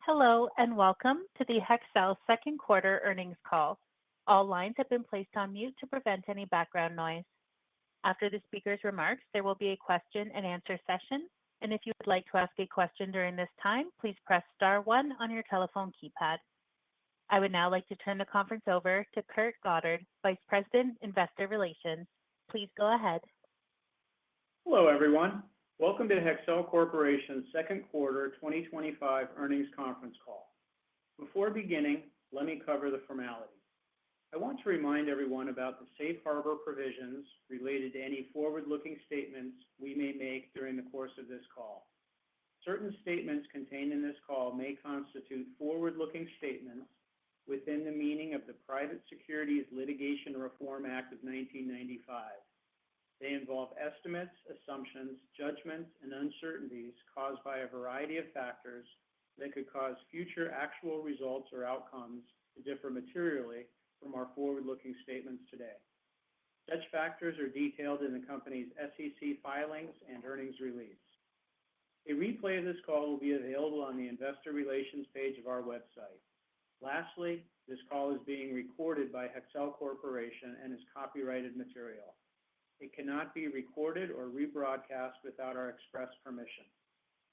Hello and welcome to the Hexcel second quarter earnings call. All lines have been placed on mute to prevent any background noise. After the speaker's remarks, there will be a question and answer session, and if you would like to ask a question during this time, please press star one on your telephone keypad. I would now like to turn the conference over to Kurt Goddard, Vice President, Investor Relations. Please go ahead. Hello, everyone. Welcome to Hexcel Corporation's second quarter 2025 earnings conference call. Before beginning, let me cover the formalities. I want to remind everyone about the safe harbor provisions related to any forward-looking statements we may make during the course of this call. Certain statements contained in this call may constitute forward-looking statements within the meaning of the Private Securities Litigation Reform Act of 1995. They involve estimates, assumptions, judgments, and uncertainties caused by a variety of factors that could cause future actual results or outcomes to differ materially from our forward-looking statements today. Such factors are detailed in the company's SEC filings and earnings release. A replay of this call will be available on the Investor Relations page of our website. Lastly, this call is being recorded by Hexcel Corporation and is copyrighted material. It cannot be recorded or rebroadcast without our express permission.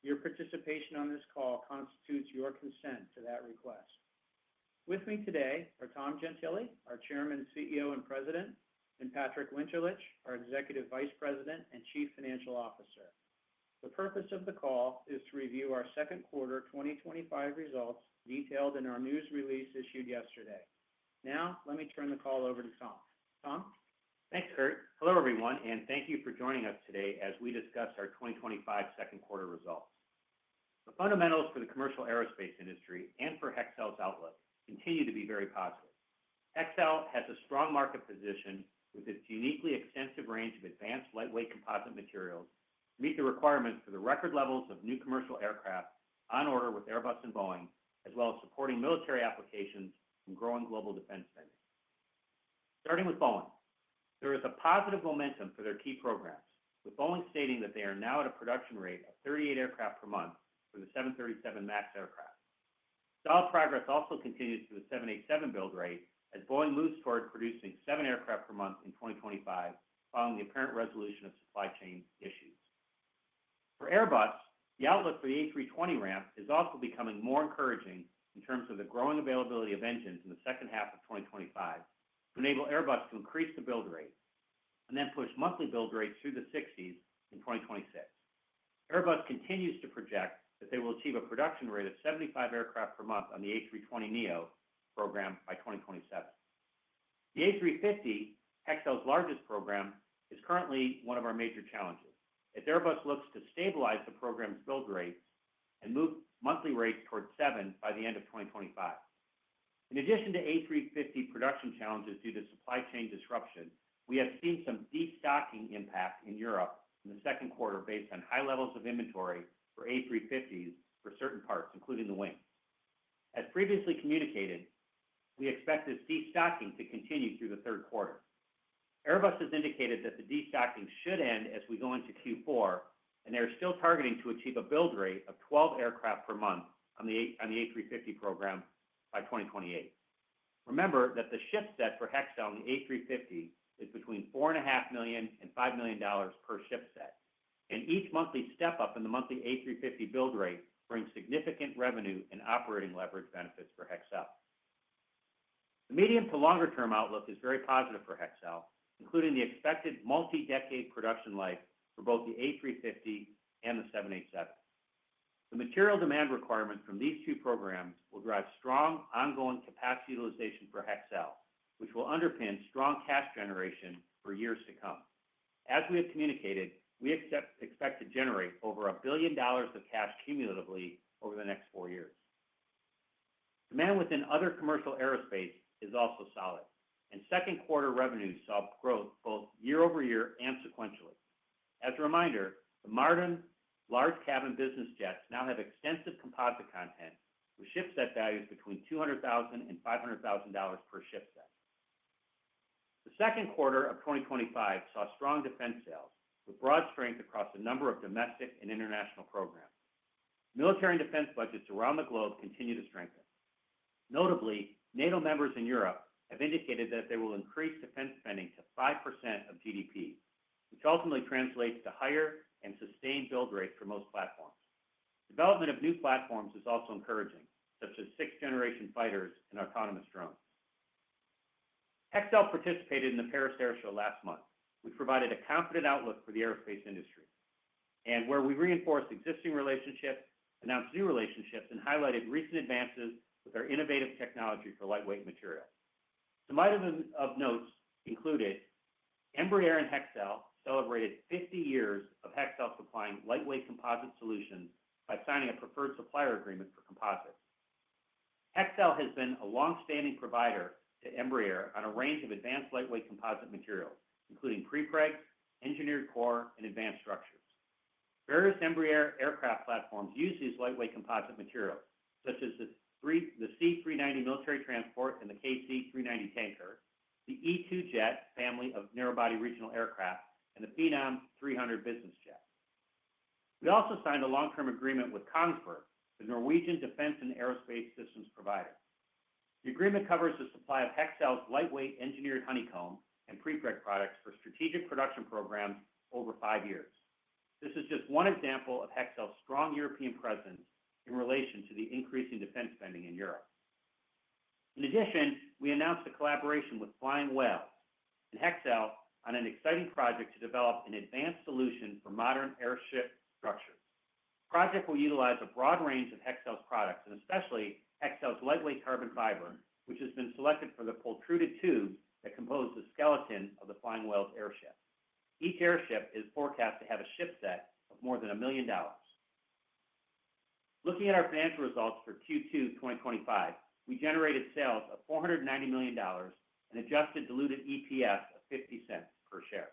Your participation on this call constitutes your consent to that request. With me today are Tom Gentile, our Chairman, CEO, and President, and Patrick Winterlich, our Executive Vice President and Chief Financial Officer. The purpose of the call is to review our second quarter 2025 results detailed in our news release issued yesterday. Now, let me turn the call over to Tom. Tom? Thanks, Kurt. Hello, everyone, and thank you for joining us today as we discuss our 2025 second quarter results. The fundamentals for the commercial aerospace industry and for Hexcel's outlook continue to be very positive. Hexcel has a strong market position with its uniquely extensive range of advanced lightweight composite materials to meet the requirements for the record levels of new commercial aircraft on order with Airbus and Boeing, as well as supporting military applications and growing global defense spending. Starting with Boeing. There is a positive momentum for their key programs, with Boeing stating that they are now at a production rate of 38 aircraft per month for the 737 MAX aircraft. Solid progress also continues for the 787 build rate as Boeing moves toward producing 7 aircraft per month in 2025 following the apparent resolution of supply chain issues. For Airbus, the outlook for the A320 ramp is also becoming more encouraging in terms of the growing availability of engines in the second half of 2025 to enable Airbus to increase the build rate and then push monthly build rates through the 60s in 2026. Airbus continues to project that they will achieve a production rate of 75 aircraft per month on the A320neo program by 2027. The A350, Hexcel's largest program, is currently one of our major challenges, as Airbus looks to stabilize the program's build rates and move monthly rates towards 7 by the end of 2025. In addition to A350 production challenges due to supply chain disruption, we have seen some destocking impact in Europe in the second quarter based on high levels of inventory for A350s for certain parts, including the wings. As previously communicated, we expect this destocking to continue through the third quarter. Airbus has indicated that the destocking should end as we go into Q4, and they are still targeting to achieve a build rate of 12 aircraft per month on the A350 program by 2028. Remember that the ship set for Hexcel on the A350 is between $4.5 million and $5 million per ship set, and each monthly step up in the monthly A350 build rate brings significant revenue and operating leverage benefits for Hexcel. The medium to longer term outlook is very positive for Hexcel, including the expected multi-decade production life for both the A350 and the 787. The material demand requirements from these two programs will drive strong ongoing capacity utilization for Hexcel, which will underpin strong cash generation for years to come. As we have communicated, we expect to generate over $1 billion of cash cumulatively over the next 4 years. Demand within other commercial aerospace is also solid, and second quarter revenues saw growth both year over year and sequentially. As a reminder, the modern large cabin business jets now have extensive composite content with shipset values between $200,000 and $500,000 per shipset. The second quarter of 2025 saw strong defense sales with broad strength across a number of domestic and international programs. Military and defense budgets around the globe continue to strengthen. Notably, NATO members in Europe have indicated that they will increase defense spending to 5% of GDP, which ultimately translates to higher and sustained build rates for most platforms. Development of new platforms is also encouraging, such as sixth-generation fighters and autonomous drones. Hexcel participated in the Paris Air Show last month, which provided a confident outlook for the aerospace industry, and where we reinforced existing relationships, announced new relationships, and highlighted recent advances with our innovative technology for lightweight material. Some items of notes included Embraer and Hexcel celebrated 50 years of Hexcel supplying lightweight composite solutions by signing a preferred supplier agreement for composites. Hexcel has been a long-standing provider to Embraer on a range of advanced lightweight composite materials, including prepregs, engineered core, and advanced structures. Various Embraer aircraft platforms use these lightweight composite materials, such as the C-390 military transport and the KC-390 tanker, the E-2 jet family of narrow-body regional aircraft, and the Phenom 300 business jet. We also signed a long-term agreement with Kongsberg, the Norwegian defense and aerospace systems provider. The agreement covers the supply of Hexcel's lightweight engineered honeycomb and prepreg products for strategic production programs over 5 years. This is just one example of Hexcel's strong European presence in relation to the increasing defense spending in Europe. In addition, we announced a collaboration with Flying Whales and Hexcel on an exciting project to develop an advanced solution for modern airship structures. The project will utilize a broad range of Hexcel's products, and especially Hexcel's lightweight carbon fiber, which has been selected for the protruded tubes that compose the skeleton of the Flying Whales airship. Each airship is forecast to have a ship set of more than $1 million. Looking at our financial results for Q2 2025, we generated sales of $490 million and adjusted diluted EPS of 50 cents per share.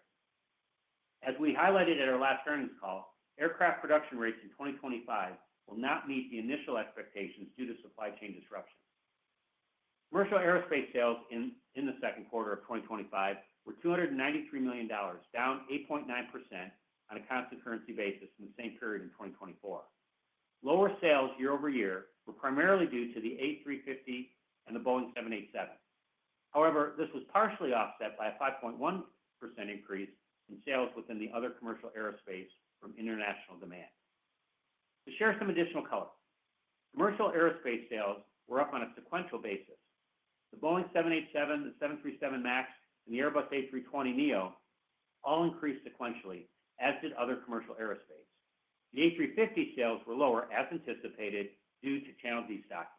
As we highlighted at our last earnings call, aircraft production rates in 2025 will not meet the initial expectations due to supply chain disruptions. Commercial aerospace sales in the second quarter of 2025 were $293 million, down 8.9% on a constant currency basis in the same period in 2024. Lower sales year over year were primarily due to the A350 and the Boeing 787. However, this was partially offset by a 5.1% increase in sales within the other commercial aerospace from international demand. To share some additional color, commercial aerospace sales were up on a sequential basis. The Boeing 787, the 737 MAX, and the Airbus A320neo all increased sequentially, as did other commercial aerospace. The A350 sales were lower, as anticipated, due to channel destocking.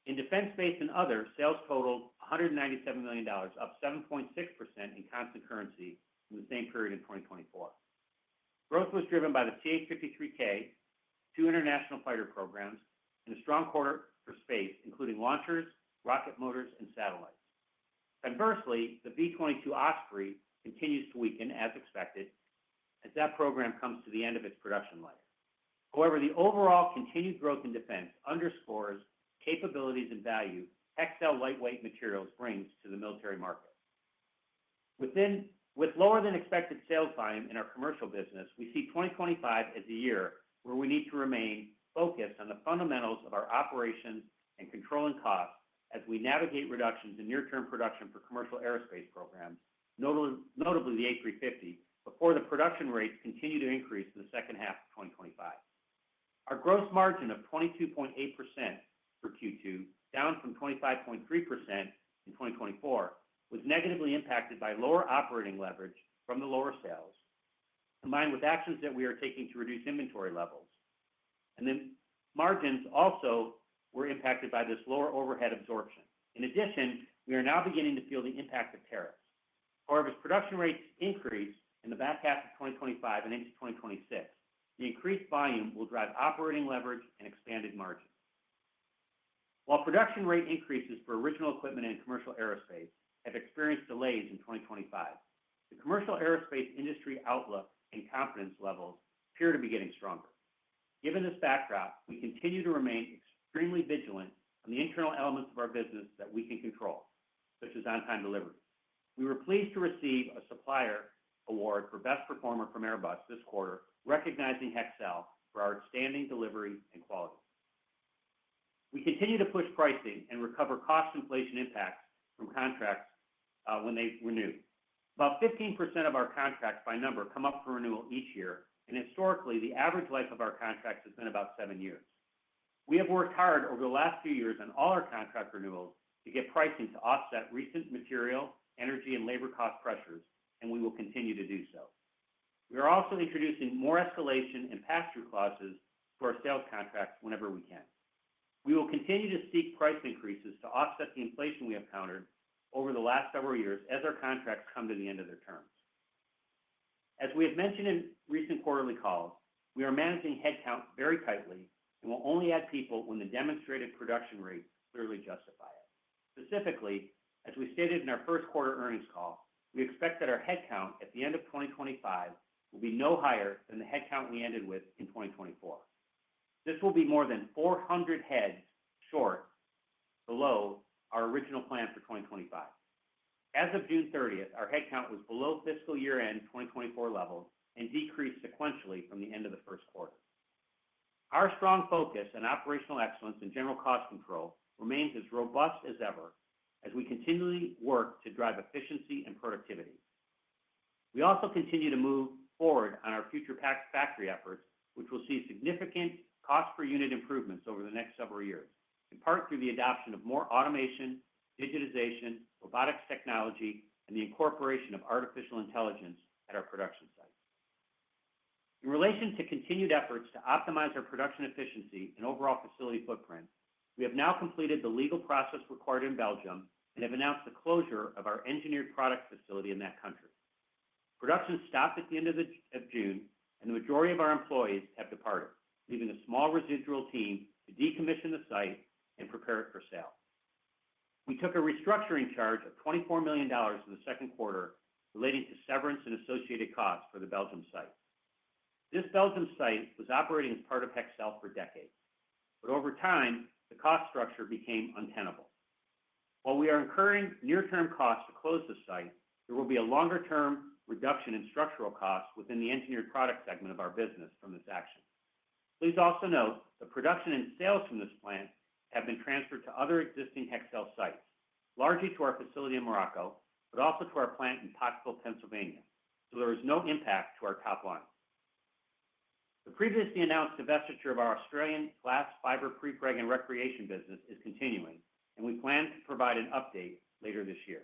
In defense, space, and other, sales totaled $197 million, up 7.6% in constant currency from the same period in 2024. Growth was driven by the CH-53K, 2 international fighter programs, and a strong quarter for space, including launchers, rocket motors, and satellites. Conversely, the V-22 Osprey continues to weaken, as expected, as that program comes to the end of its production life. However, the overall continued growth in defense underscores capabilities and value Hexcel lightweight materials brings to the military market. With lower than expected sales volume in our commercial business, we see 2025 as a year where we need to remain focused on the fundamentals of our operations and controlling costs as we navigate reductions in near-term production for commercial aerospace programs, notably the A350, before the production rates continue to increase in the second half of 2025. Our gross margin of 22.8% for Q2, down from 25.3% in 2024, was negatively impacted by lower operating leverage from the lower sales, combined with actions that we are taking to reduce inventory levels. And then margins also were impacted by this lower overhead absorption. In addition, we are now beginning to feel the impact of tariffs. However, as production rates increase in the back half of 2025 and into 2026, the increased volume will drive operating leverage and expanded margins. While production rate increases for original equipment and commercial aerospace have experienced delays in 2025, the commercial aerospace industry outlook and confidence levels appear to be getting stronger. Given this backdrop, we continue to remain extremely vigilant on the internal elements of our business that we can control, such as on-time delivery. We were pleased to receive a supplier award for Best Performer from Airbus this quarter, recognizing Hexcel for our outstanding delivery and quality. We continue to push pricing and recover cost inflation impacts from contracts when they renew. About 15% of our contracts by number come up for renewal each year, and historically, the average life of our contracts has been about 7 years. We have worked hard over the last few years on all our contract renewals to get pricing to offset recent material, energy, and labor cost pressures, and we will continue to do so. We are also introducing more escalation and pass-through clauses to our sales contracts whenever we can. We will continue to seek price increases to offset the inflation we have encountered over the last several years as our contracts come to the end of their terms. As we have mentioned in recent quarterly calls, we are managing headcount very tightly and will only add people when the demonstrated production rates clearly justify it. Specifically, as we stated in our first quarter earnings call, we expect that our headcount at the end of 2025 will be no higher than the headcount we ended with in 2024. This will be more than 400 heads short below our original plan for 2025. As of June 30th, our headcount was below fiscal year-end 2024 levels and decreased sequentially from the end of the first quarter. Our strong focus on operational excellence and general cost control remains as robust as ever as we continually work to drive efficiency and productivity. We also continue to move forward on our future factory efforts, which will see significant cost per unit improvements over the next several years, in part through the adoption of more automation, digitization, robotics technology, and the incorporation of artificial intelligence at our production sites. In relation to continued efforts to optimize our production efficiency and overall facility footprint, we have now completed the legal process required in Belgium and have announced the closure of our engineered products facility in that country. Production stopped at the end of June, and the majority of our employees have departed, leaving a small residual team to decommission the site and prepare it for sale. We took a restructuring charge of $24 million in the second quarter relating to severance and associated costs for the Belgium site. This Belgium site was operating as part of Hexcel for decades, but over time, the cost structure became untenable. While we are incurring near-term costs to close the site, there will be a longer-term reduction in structural costs within the engineered product segment of our business from this action. Please also note the production and sales from this plant have been transferred to other existing Hexcel sites, largely to our facility in Morocco, but also to our plant in Pottsville, Pennsylvania, so there is no impact to our top line. The previously announced divestiture of our Australian glass fiber prepreg and recreation business is continuing, and we plan to provide an update later this year.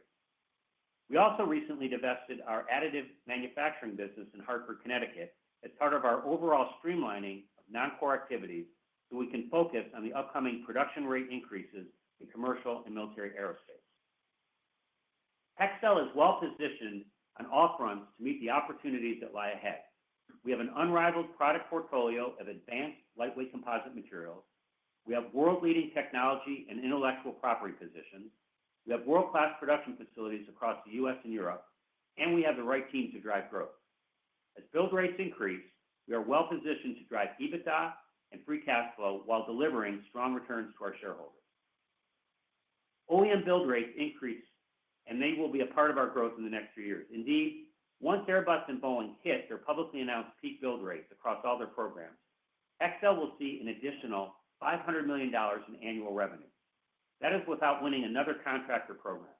We also recently divested our additive manufacturing business in Hartford, Connecticut, as part of our overall streamlining of non-core activities so we can focus on the upcoming production rate increases in commercial and military aerospace. Hexcel is well positioned on all fronts to meet the opportunities that lie ahead. We have an unrivaled product portfolio of advanced lightweight composite materials. We have world-leading technology and intellectual property positions. We have world-class production facilities across the U.S. and Europe, and we have the right team to drive growth. As build rates increase, we are well positioned to drive EBITDA and free cash flow while delivering strong returns to our shareholders. OEM build rates increase, and they will be a part of our growth in the next few years. Indeed, once Airbus and Boeing hit their publicly announced peak build rates across all their programs, Hexcel will see an additional $500 million in annual revenue. That is without winning another contractor program.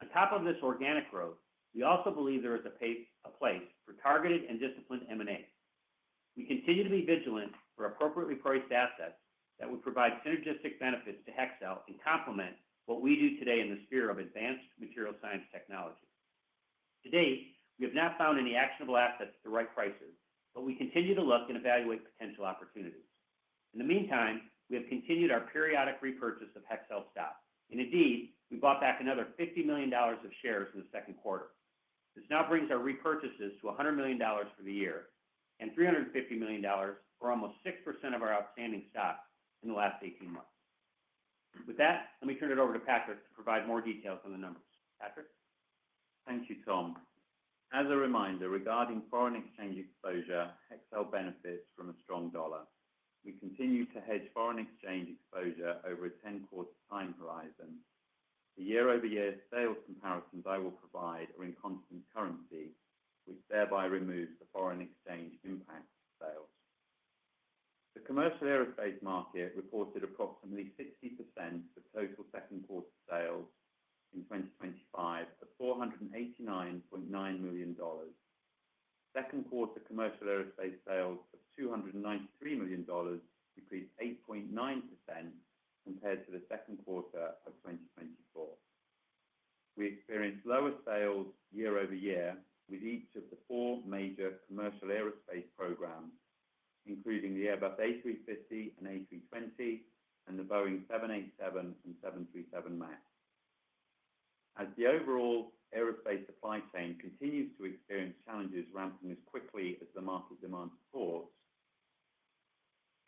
On top of this organic growth, we also believe there is a place for targeted and disciplined M&A. We continue to be vigilant for appropriately priced assets that would provide synergistic benefits to Hexcel and complement what we do today in the sphere of advanced material science technology. To date, we have not found any actionable assets at the right prices, but we continue to look and evaluate potential opportunities. In the meantime, we have continued our periodic repurchase of Hexcel stock. And indeed, we bought back another $50 million of shares in the second quarter. This now brings our repurchases to $100 million for the year and $350 million, or almost 6% of our outstanding stock in the last 18 months. With that, let me turn it over to Patrick to provide more details on the numbers. Patrick? Thank you, Tom. As a reminder, regarding foreign exchange exposure, Hexcel benefits from a strong dollar. We continue to hedge foreign exchange exposure over a 10-quarter time horizon. The year-over-year sales comparisons I will provide are in constant currency, which thereby removes the foreign exchange impact of sales. The commercial aerospace market reported approximately 60% of total second quarter sales in 2025 of $489.9 million. Second quarter commercial aerospace sales of $293 million decreased 8.9% compared to the second quarter of 2024. We experienced lower sales year over year with each of the four major commercial aerospace programs, including the Airbus A350 and A320 and the Boeing 787 and 737 MAX. As the overall aerospace supply chain continues to experience challenges ramping as quickly as the market demand supports,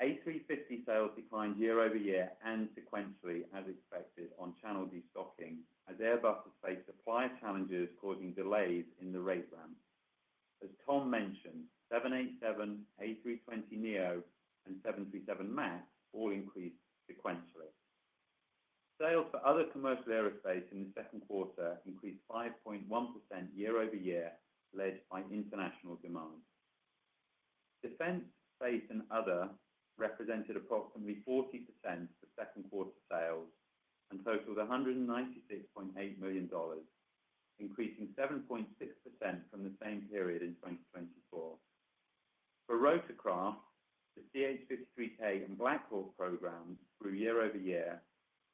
A350 sales declined year over year and sequentially as expected on channel destocking as Airbus has faced supply challenges causing delays in the rate ramp. As Tom mentioned, 787, A320neo, and 737 MAX all increased sequentially. Sales for other commercial aerospace in the second quarter increased 5.1% year over year, led by international demand. Defense, space, and other represented approximately 40% of second quarter sales and totaled $196.8 million, increasing 7.6% from the same period in 2024. For rotorcraft, the CH-53K and Black Hawk programs grew year over year,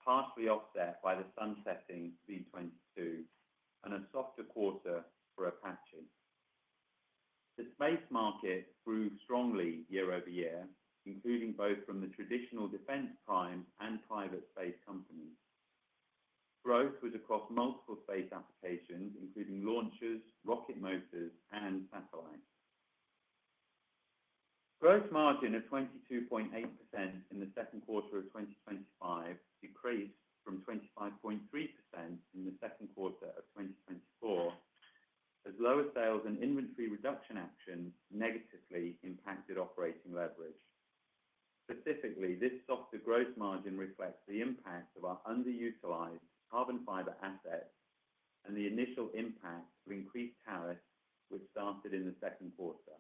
partially offset by the sunsetting V-22 and a softer quarter for Apache. The space market grew strongly year over year, including both from the traditional defense primes and private space companies. Growth was across multiple space applications, including launchers, rocket motors, and satellites. Gross margin of 22.8% in the second quarter of 2025 decreased from 25.3% in the second quarter of 2024, as lower sales and inventory reduction actions negatively impacted operating leverage. Specifically, this softer gross margin reflects the impact of our underutilized carbon fiber assets and the initial impact of increased tariffs, which started in the second quarter.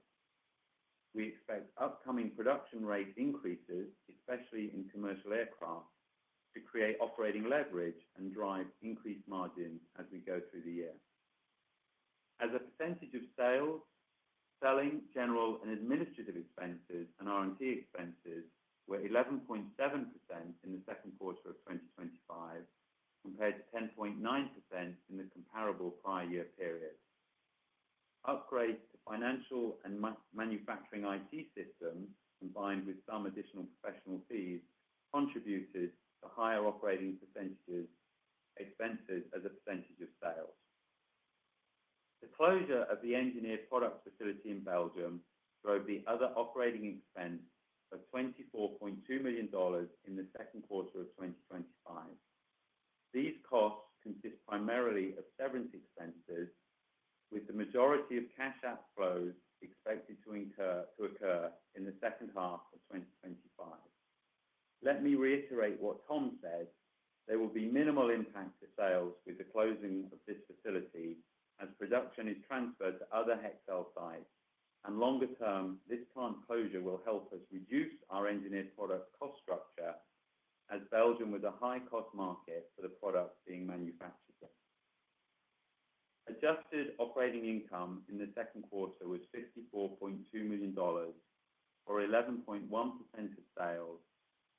We expect upcoming production rate increases, especially in commercial aircraft, to create operating leverage and drive increased margins as we go through the year. As a percentage of sales, selling, general, and administrative expenses and R&D expenses were 11.7% in the second quarter of 2025, compared to 10.9% in the comparable prior year period. Upgrades to financial and manufacturing IT systems, combined with some additional professional fees, contributed to higher operating expenses as a percentage of sales. The closure of the engineered products facility in Belgium drove the other operating expense of $24.2 million in the second quarter of 2025. These costs consist primarily of severance expenses, with the majority of cash outflows expected to occur in the second half of 2025. Let me reiterate what Tom said. There will be minimal impact to sales with the closing of this facility as production is transferred to other Hexcel sites, and longer term, this plant closure will help us reduce our engineered product cost structure, as Belgium was a high-cost market for the products being manufactured there. Adjusted operating income in the second quarter was $54.2 million, or 11.1% of sales,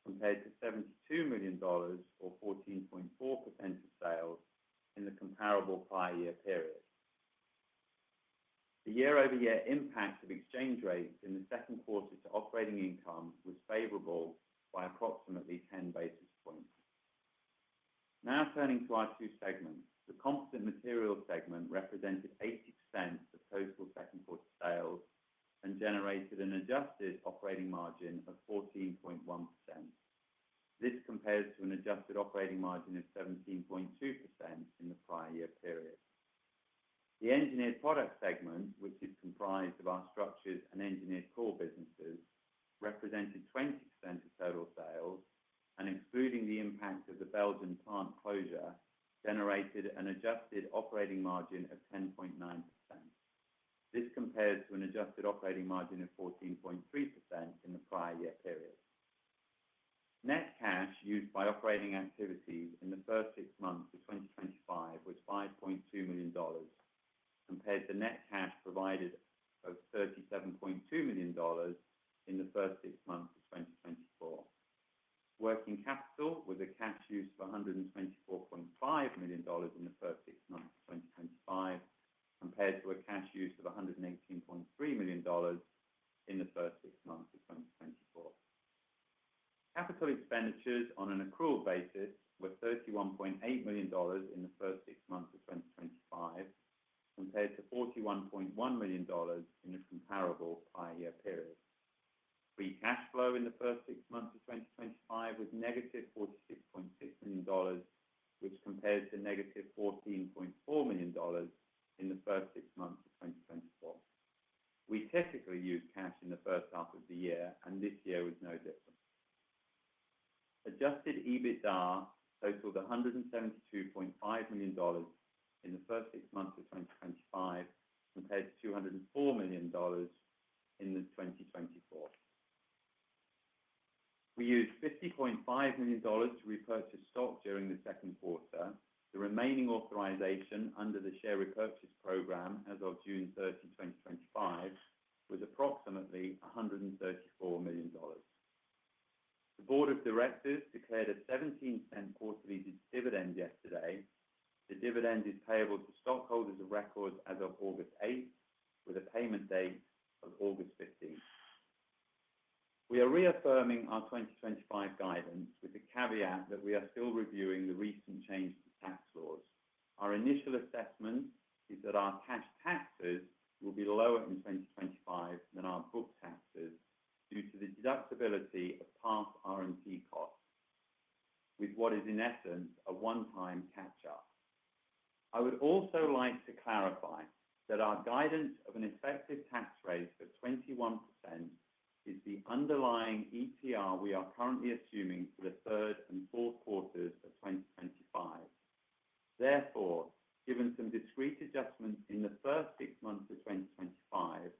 compared to $72 million, or 14.4% of sales, in the comparable prior year period. The year-over-year impact of exchange rates in the second quarter to operating income was favorable by approximately 10 basis points. Now turning to our two segments, the composite materials segment represented 80% of total second quarter sales and generated an adjusted operating margin of 14.1%. This compares to an adjusted operating margin of 17.2% in the prior year period. The engineered products segment, which is comprised of our structures and engineered core businesses, represented 20% of total sales and, excluding the impact of the Belgian plant closure, generated an adjusted operating margin of 10.9%. This compares to an adjusted operating margin of 14.3% in the prior year period. Net cash used by operating activities in the first 6 months of 2025 was $5.2 million, compared to net cash provided of $37.2 million in the first 6 months of 2024. Working capital was a cash use of $124.5 million in the first 6 months of 2025, compared to a cash use of $118.3 million in the first 6 months of 2024. Capital expenditures on an accrual basis were $31.8 million in the first 6 months of 2025, compared to $41.1 million in the comparable prior year period. Free cash flow in the first 6 months of 2025 was negative $46.6 million, which compares to negative $14.4 million in the first 6 months of 2024. We typically use cash in the first half of the year, and this year was no different. Adjusted EBITDA totaled $172.5 million in the first 6 months of 2025, compared to $204 million in the 2024. We used $50.5 million to repurchase stock during the second quarter. The remaining authorization under the share repurchase program as of June 30, 2025, was approximately $134 million. The Board of Directors declared a 17-cent quarterly dividend yesterday. The dividend is payable to stockholders of record as of August 8, with a payment date of August 15. We are reaffirming our 2025 guidance with the caveat that we are still reviewing the recent change to tax laws. Our initial assessment is that our cash taxes will be lower in 2025 than our book taxes due to the deductibility of past R&D costs, with what is in essence a one-time catch-up. I would also like to clarify that our guidance of an effective tax rate of 21% is the underlying ETR we are currently assuming for the third and fourth quarters of 2025. Therefore, given some discrete adjustments in the first 6 months of 2025,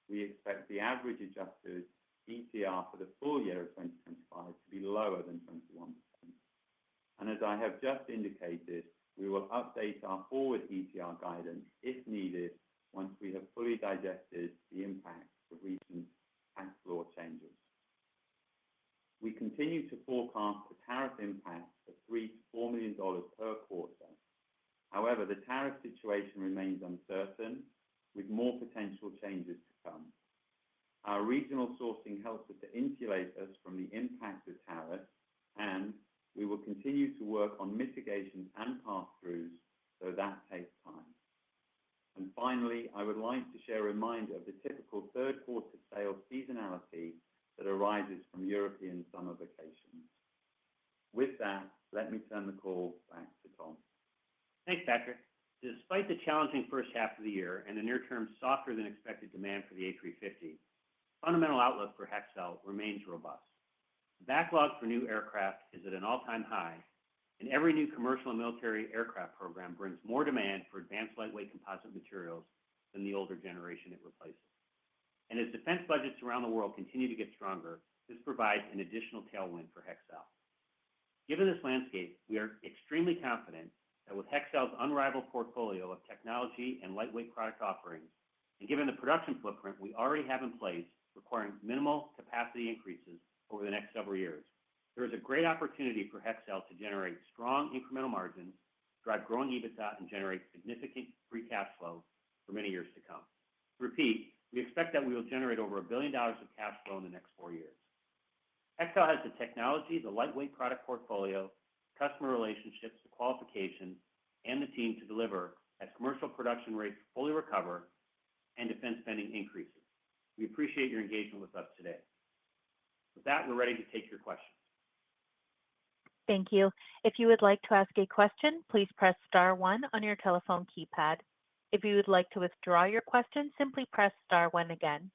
we expect the average adjusted ETR for the full year of 2025 to be lower than 21%. And as I have just indicated, we will update our forward ETR guidance if needed once we have fully digested the impact of recent tax law changes. We continue to forecast a tariff impact of $3 to $4 million per quarter. However, the tariff situation remains uncertain, with more potential changes to come. Our regional sourcing helps us to insulate us from the impact of tariffs, and we will continue to work on mitigations and pass-throughs, so that takes time. And finally, I would like to share a reminder of the typical third quarter sales seasonality that arises from European summer vacations. With that, let me turn the call back to Tom. Thanks, Patrick. Despite the challenging first half of the year and the near-term softer than expected demand for the A350, fundamental outlook for Hexcel remains robust. The backlog for new aircraft is at an all-time high, and every new commercial and military aircraft program brings more demand for advanced lightweight composite materials than the older generation it replaces. And as defense budgets around the world continue to get stronger, this provides an additional tailwind for Hexcel. Given this landscape, we are extremely confident that with Hexcel's unrivaled portfolio of technology and lightweight product offerings, and given the production footprint we already have in place, requiring minimal capacity increases over the next several years, there is a great opportunity for Hexcel to generate strong incremental margins, drive growing EBITDA, and generate significant free cash flow for many years to come. To repeat, we expect that we will generate over $1 billion of cash flow in the next 4 years. Hexcel has the technology, the lightweight product portfolio, customer relationships, the qualifications, and the team to deliver as commercial production rates fully recover and defense spending increases. We appreciate your engagement with us today. With that, we're ready to take your questions. Thank you. If you would like to ask a question, please press star one on your telephone keypad. If you would like to withdraw your question, simply press star one again.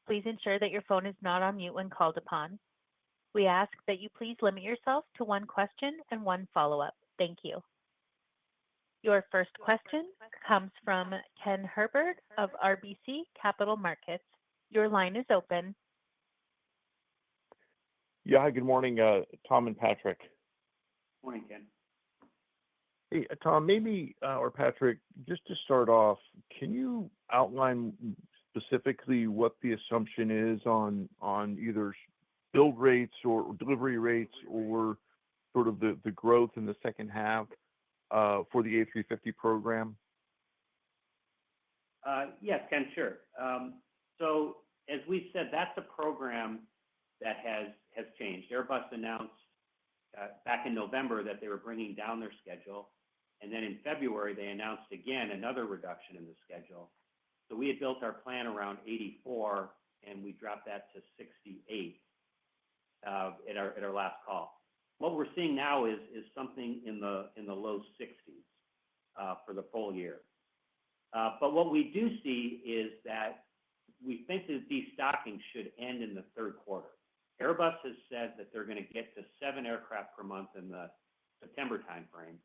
Please ensure that your phone is not on mute when called upon. We ask that you please limit yourself to one question and one follow-up. Thank you. Your first question comes from Ken Herbert of RBC Capital Markets. Your line is open. Yeah, hi, good morning, Tom and Patrick. Morning, Ken. Hey, Tom, maybe, or Patrick, just to start off, can you outline specifically what the assumption is on either build rates or delivery rates or sort of the growth in the second half for the A350 program? Yes, Ken, sure. So as we said, that's a program that has changed. Airbus announced back in November that they were bringing down their schedule. And then in February, they announced again another reduction in the schedule. So we had built our plan around 84, and we dropped that to 68 at our last call. What we're seeing now is something in the low 60s for the full year. But what we do see is that we think that destocking should end in the third quarter. Airbus has said that they're going to get to 7 aircraft per month in the September timeframe.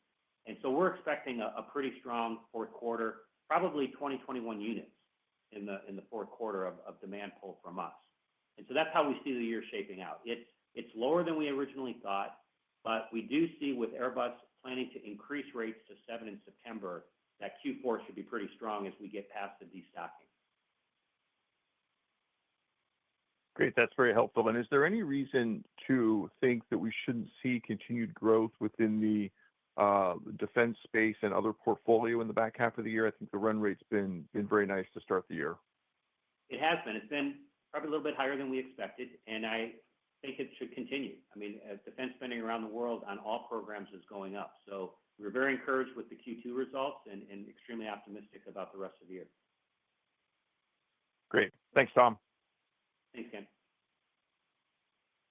And so we're expecting a pretty strong fourth quarter, probably 2021 units in the fourth quarter of demand pull from us. And so that's how we see the year shaping out. It's lower than we originally thought, but we do see with Airbus planning to increase rates to 7 in September, that Q4 should be pretty strong as we get past the destocking. Great, that's very helpful. And is there any reason to think that we shouldn't see continued growth within the defense space and other portfolio in the back half of the year? I think the run rate's been very nice to start the year. It has been. It's been probably a little bit higher than we expected, and I think it should continue. I mean, defense spending around the world on all programs is going up. So we're very encouraged with the Q2 results and extremely optimistic about the rest of the year. Great. Thanks, Tom. Thanks, Ken.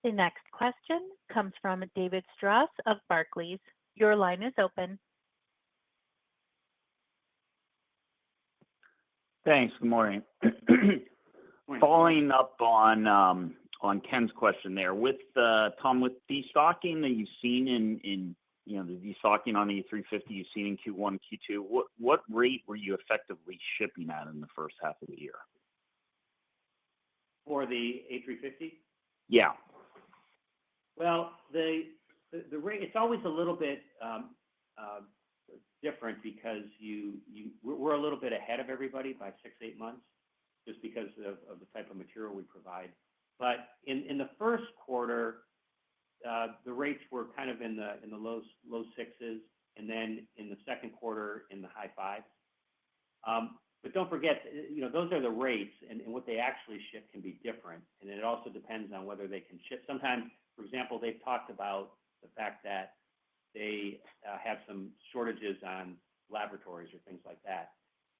The next question comes from David Strauss of Barclays. Your line is open. Thanks. Good morning. Following up on Ken's question there, with Tom, with destocking that you've seen in the destocking on the A350 you've seen in Q1, Q2, what rate were you effectively shipping at in the first half of the year? For the A350? Yeah. Well, the rate, it's always a little bit different because we're a little bit ahead of everybody by 6-8 months just because of the type of material we provide. But in the first quarter, the rates were kind of in the low 6s, and then in the second quarter in the high 5s. But don't forget, those are the rates, and what they actually ship can be different. And it also depends on whether they can ship. Sometimes, for example, they've talked about the fact that they have some shortages on laboratories or things like that.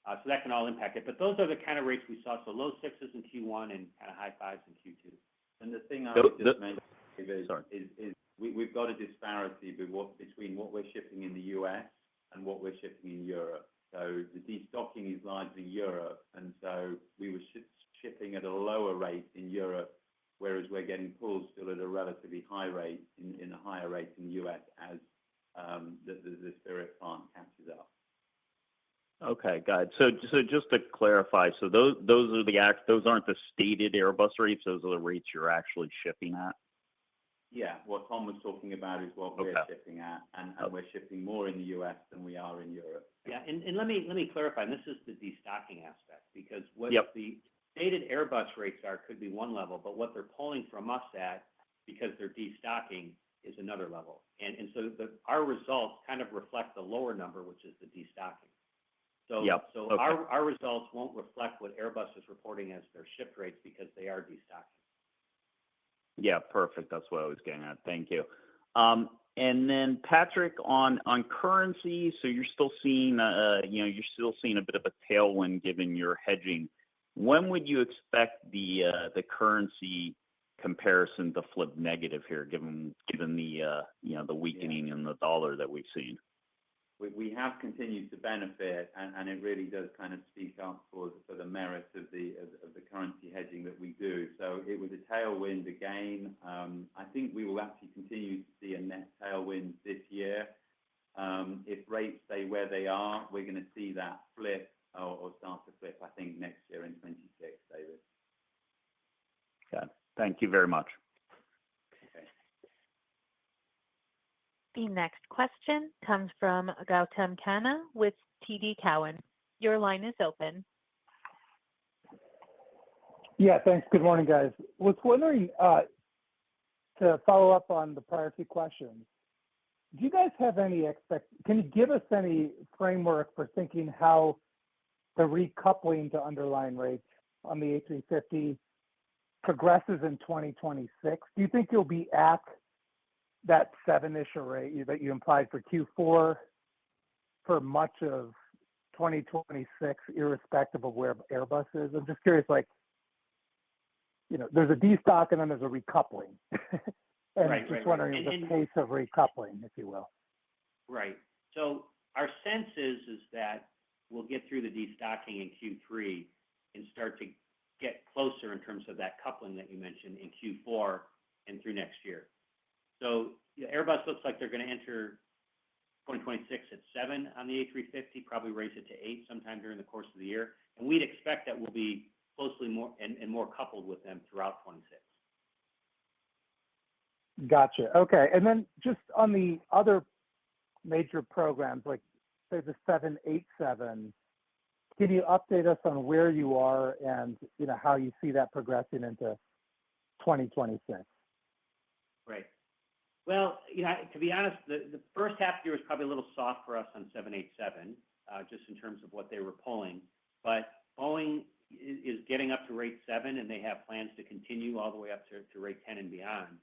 So that can all impact it. But those are the kind of rates we saw. So low 6s in Q1 and kind of high 5s in Q2. And the thing I would just mention is we've got a disparity between what we're shipping in the US and what we're shipping in Europe. So the destocking is largely Europe, and so we were shipping at a lower rate in Europe, whereas we're getting pulls still at a relatively high rate in a higher rate in the US as the Spirit plant catches up. Okay, got it. So just to clarify, so those aren't the stated Airbus rates; those are the rates you're actually shipping at. Yeah, what Tom was talking about is what we're shipping at, and we're shipping more in the US than we are in Europe. Yeah, and let me clarify. And this is the destocking aspect because what the stated Airbus rates are could be one level, but what they're pulling from us at because they're destocking is another level. And so our results kind of reflect the lower number, which is the destocking. So our results won't reflect what Airbus is reporting as their shipped rates because they are destocking. Yeah, perfect. That's what I was getting at. Thank you. And then Patrick, on currency, so you're still seeing a bit of a tailwind given your hedging. When would you expect the currency comparison to flip negative here, given the weakening in the dollar that we've seen? We have continued to benefit, and it really does kind of speak up for the merits of the currency hedging that we do. So it was a tailwind again. I think we will actually continue to see a net tailwind this year. If rates stay where they are, we're going to see that flip or start to flip, I think, next year in 26, David. Okay. Thank you very much. Okay. The next question comes from Gautam Khanna with TD Cowen. Your line is open. Yeah, thanks. Good morning, guys. Was wondering, to follow up on the prior two questions, do you guys have any can you give us any framework for thinking how the recoupling to underlying rates on the A350 progresses in 2026? Do you think you'll be at that 7-ish rate that you implied for Q4 for much of 2026, irrespective of where Airbus is? I'm just curious, like, there's a destock and then there's a recoupling. Wondering the pace of recoupling, if you will. Right. So our sense is that we'll get through the destocking in Q3 and start to get closer in terms of that coupling that you mentioned in Q4 and through next year. So Airbus looks like they're going to enter 2026 at 7 on the A350, probably raise it to 8 sometime during the course of the year. And we'd expect that we'll be closely more and more coupled with them throughout 26. Gotcha. Okay. And then just on the other major programs, like say the 787, can you update us on where you are and how you see that progressing into 2026? Right. Well, to be honest, the first half of the year was probably a little soft for us on 787, just in terms of what they were pulling. But Boeing is getting up to rate 7, and they have plans to continue all the way up to rate 10 and beyond.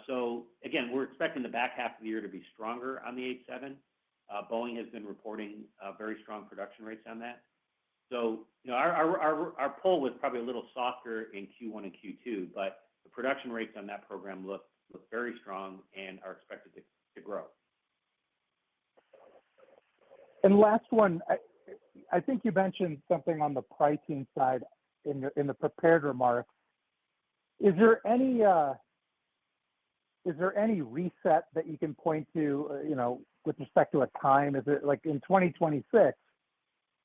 So again, we're expecting the back half of the year to be stronger on the 87. Boeing has been reporting very strong production rates on that. So our pull was probably a little softer in Q1 and Q2, but the production rates on that program look very strong and are expected to grow. And last one, I think you mentioned something on the pricing side in the prepared remarks. Is there any reset that you can point to, with respect to a time? Is it like in 2026,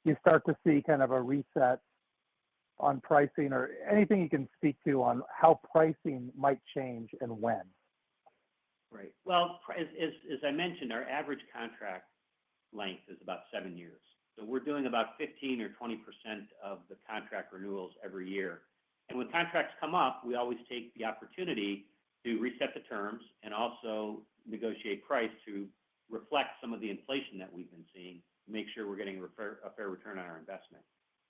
you start to see kind of a reset on pricing, or anything you can speak to on how pricing might change and when? Right. Well, as I mentioned, our average contract length is about 7 years. So we're doing about 15 or 20% of the contract renewals every year. And when contracts come up, we always take the opportunity to reset the terms and also negotiate price to reflect some of the inflation that we've been seeing, to make sure we're getting a fair return on our investment.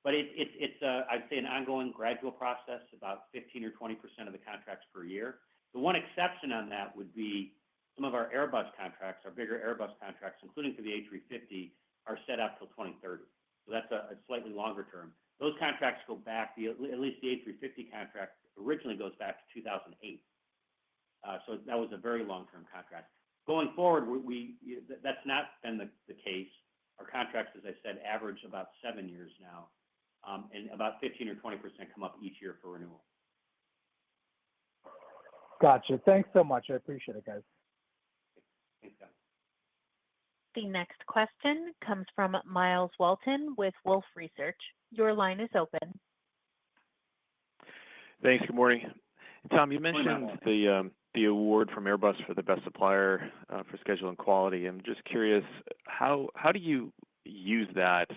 But it's I'd say, an ongoing gradual process, about 15 or 20% of the contracts per year. The one exception on that would be some of our Airbus contracts, our bigger Airbus contracts, including for the A350, are set up till 2030. So that's a slightly longer term. Those contracts go back, at least the A350 contract originally goes back to 2008. So that was a very long-term contract. Going forward, that's not been the case. Our contracts, as I said, average about 7 years now, and about 15 or 20% come up each year for renewal. Gotcha. Thanks so much. I appreciate it, guys. Thanks, guys. The next question comes from Miles Walton with Wolfe Research. Your line is open. Thanks. Good morning. Tom, you mentioned the award from Airbus for the best supplier for schedule and quality. I'm just curious, how do you use that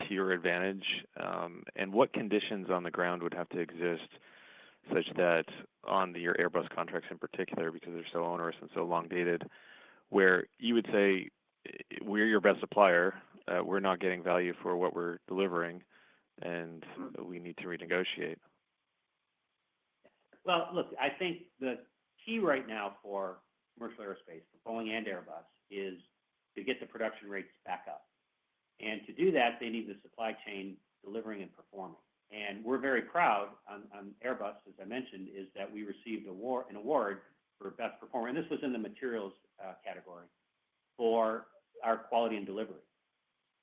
to your advantage, and what conditions on the ground would have to exist such that on your Airbus contracts in particular, because they're so onerous and so long dated, where you would say, we're your best supplier, we're not getting value for what we're delivering, and we need to renegotiate? Well, look, I think the key right now for commercial aerospace, for Boeing and Airbus, is to get the production rates back up. And to do that, they need the supply chain delivering and performing. And we're very proud on Airbus, as I mentioned, is that we received an award for best performer. And this was in the materials category for our quality and delivery.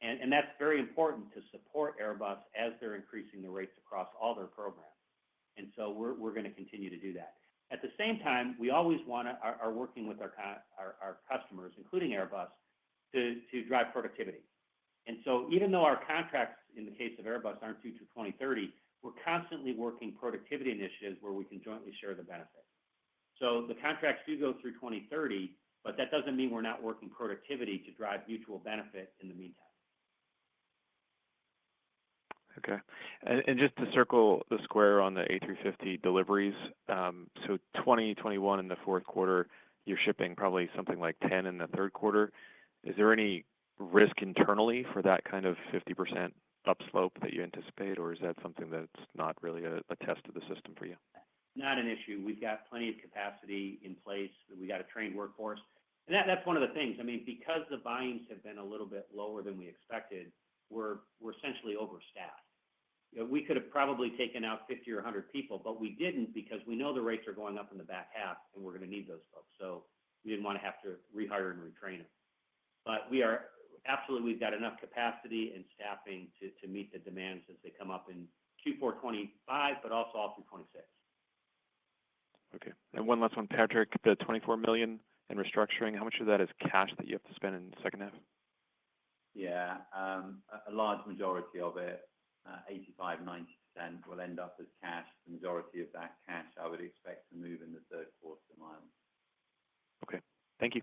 And that's very important to support Airbus as they're increasing the rates across all their programs. And so we're going to continue to do that. At the same time, we always are working with our customers, including Airbus, to drive productivity. And so even though our contracts in the case of Airbus aren't due to 2030, we're constantly working productivity initiatives where we can jointly share the benefit. So the contracts do go through 2030, but that doesn't mean we're not working productivity to drive mutual benefit in the meantime. Okay. And just to circle the square on the A350 deliveries, so 2021 in the fourth quarter, you're shipping probably something like 10 in the third quarter. Is there any risk internally for that kind of 50% upslope that you anticipate, or is that something that's not really a test of the system for you? Not an issue. We've got plenty of capacity in place. We got a trained workforce. And that's one of the things. I mean, because the volumes have been a little bit lower than we expected, we're essentially overstaffed. We could have probably taken out 50 or 100 people, but we didn't because we know the rates are going up in the back half, and we're going to need those folks. So we didn't want to have to rehire and retrain them. But we've got enough capacity and staffing to meet the demands as they come up in Q4 25, but also all through 26. Okay. And one last one, Patrick, the $24 million in restructuring, how much of that is cash that you have to spend in the second half? Yeah, a large majority of it, 85-90%, will end up as cash. The majority of that cash I would expect to move in the third quarter, Miles. Okay. Thank you.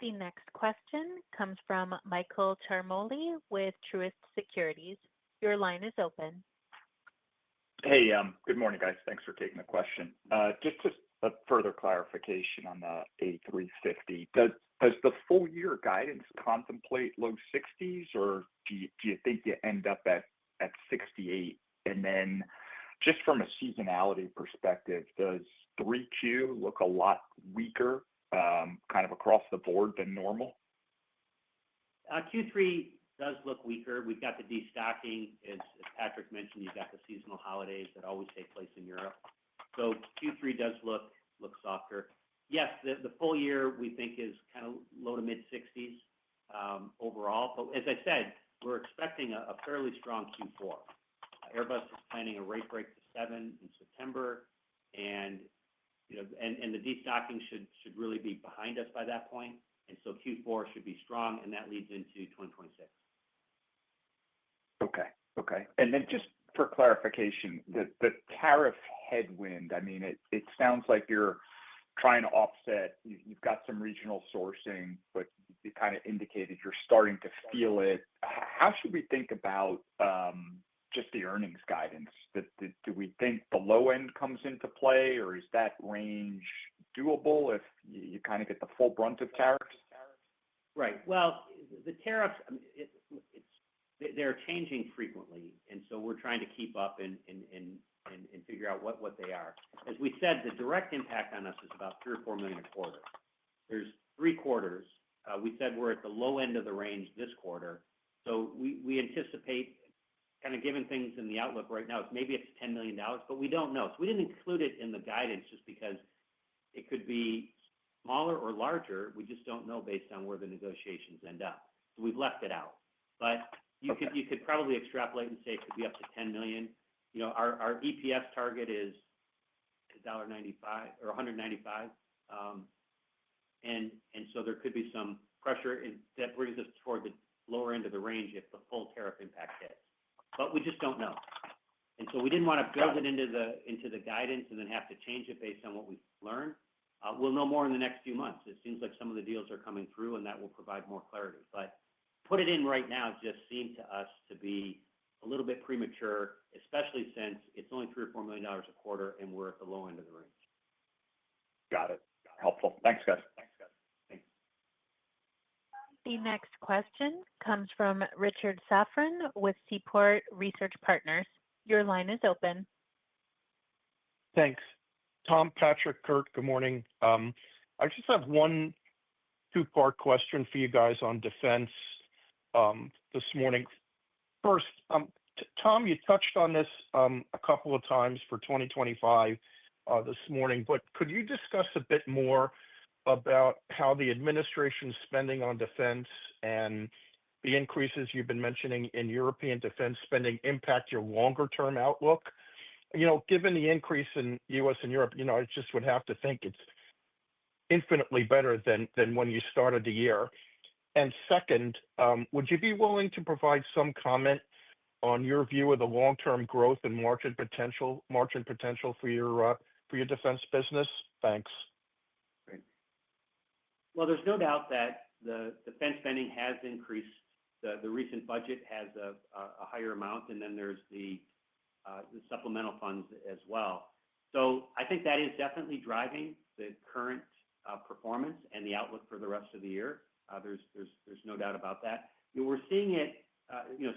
The next question comes from Michael Ciarmoli with Truist Securities. Your line is open. Hey, good morning, guys. Thanks for taking the question. Just a further clarification on the A350. Does the full year guidance contemplate low 60s, or do you think you end up at 68? And then just from a seasonality perspective, does 3Q look a lot weaker kind of across the board than normal? Q3 does look weaker. We've got the destocking. As Patrick mentioned, you've got the seasonal holidays that always take place in Europe. So Q3 does look softer. Yes, the full year we think is kind of low to mid 60s overall. But as I said, we're expecting a fairly strong Q4. Airbus is planning a rate break to 7 in September, and the destocking should really be behind us by that point. And so Q4 should be strong, and that leads into 2026. Okay. And then just for clarification, the tariff headwind, I mean, it sounds like you're trying to offset. You've got some regional sourcing, but you kind of indicated you're starting to feel it. How should we think about just the earnings guidance? Do we think the low end comes into play, or is that range doable if you kind of get the full brunt of tariffs? Right. Well, the tariffs, they're changing frequently, and so we're trying to keep up and figure out what they are. As we said, the direct impact on us is about $3 or $4 million a quarter. There's 3 quarters. We said we're at the low end of the range this quarter, so we anticipate kind of given things in the outlook right now. Maybe it's $10 million, but we don't know. So we didn't include it in the guidance just because it could be smaller or larger. We just don't know based on where the negotiations end up. So we've left it out. But you could probably extrapolate and say it could be up to $10 million. Our EPS target is $1.95 or $195, and so there could be some pressure that brings us toward the lower end of the range if the full tariff impact hits. But we just don't know, and so we didn't want to build it into the guidance and then have to change it based on what we've learned. We'll know more in the next few months. It seems like some of the deals are coming through, and that will provide more clarity. But put it in right now just seemed to us to be a little bit premature, especially since it's only $3 or $4 million a quarter, and we're at the low end of the range. Got it. Helpful. Thanks, guys. Thanks. The next question comes from Richard Safran with Seaport Research Partners. Your line is open. Thanks. Tom, Patrick, Kurt, good morning. I just have one 2-part question for you guys on defense this morning. First, Tom, you touched on this a couple of times for 2025 this morning, but could you discuss a bit more about how the administration's spending on defense and the increases you've been mentioning in European defense spending impact your longer-term outlook? Given the increase in U.S. and Europe, I just would have to think it's infinitely better than when you started the year? And second, would you be willing to provide some comment on your view of the long-term growth and margin potential for your defense business? Thanks. Great. Well, there's no doubt that the defense spending has increased. The recent budget has a higher amount, and then there's the supplemental funds as well. So I think that is definitely driving the current performance and the outlook for the rest of the year. There's no doubt about that. We're seeing it,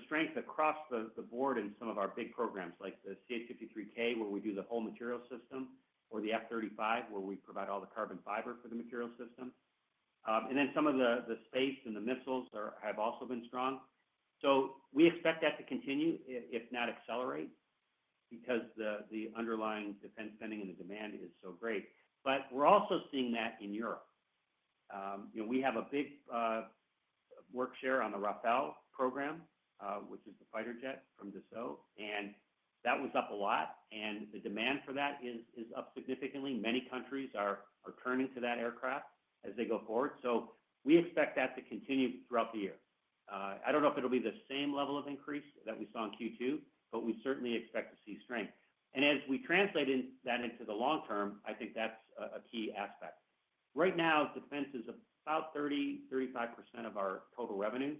strength across the board in some of our big programs, like the CH-53K, where we do the whole material system, or the F-35, where we provide all the carbon fiber for the material system. And then some of the space and the missiles have also been strong. So we expect that to continue, if not accelerate, because the underlying defense spending and the demand is so great. But we're also seeing that in Europe. We have a big work share on the Rafale program, which is the fighter jet from Dassault, and that was up a lot. And the demand for that is up significantly. Many countries are turning to that aircraft as they go forward. So we expect that to continue throughout the year. I don't know if it'll be the same level of increase that we saw in Q2, but we certainly expect to see strength. And as we translate that into the long term, I think that's a key aspect. Right now, defense is about 30-35% of our total revenue.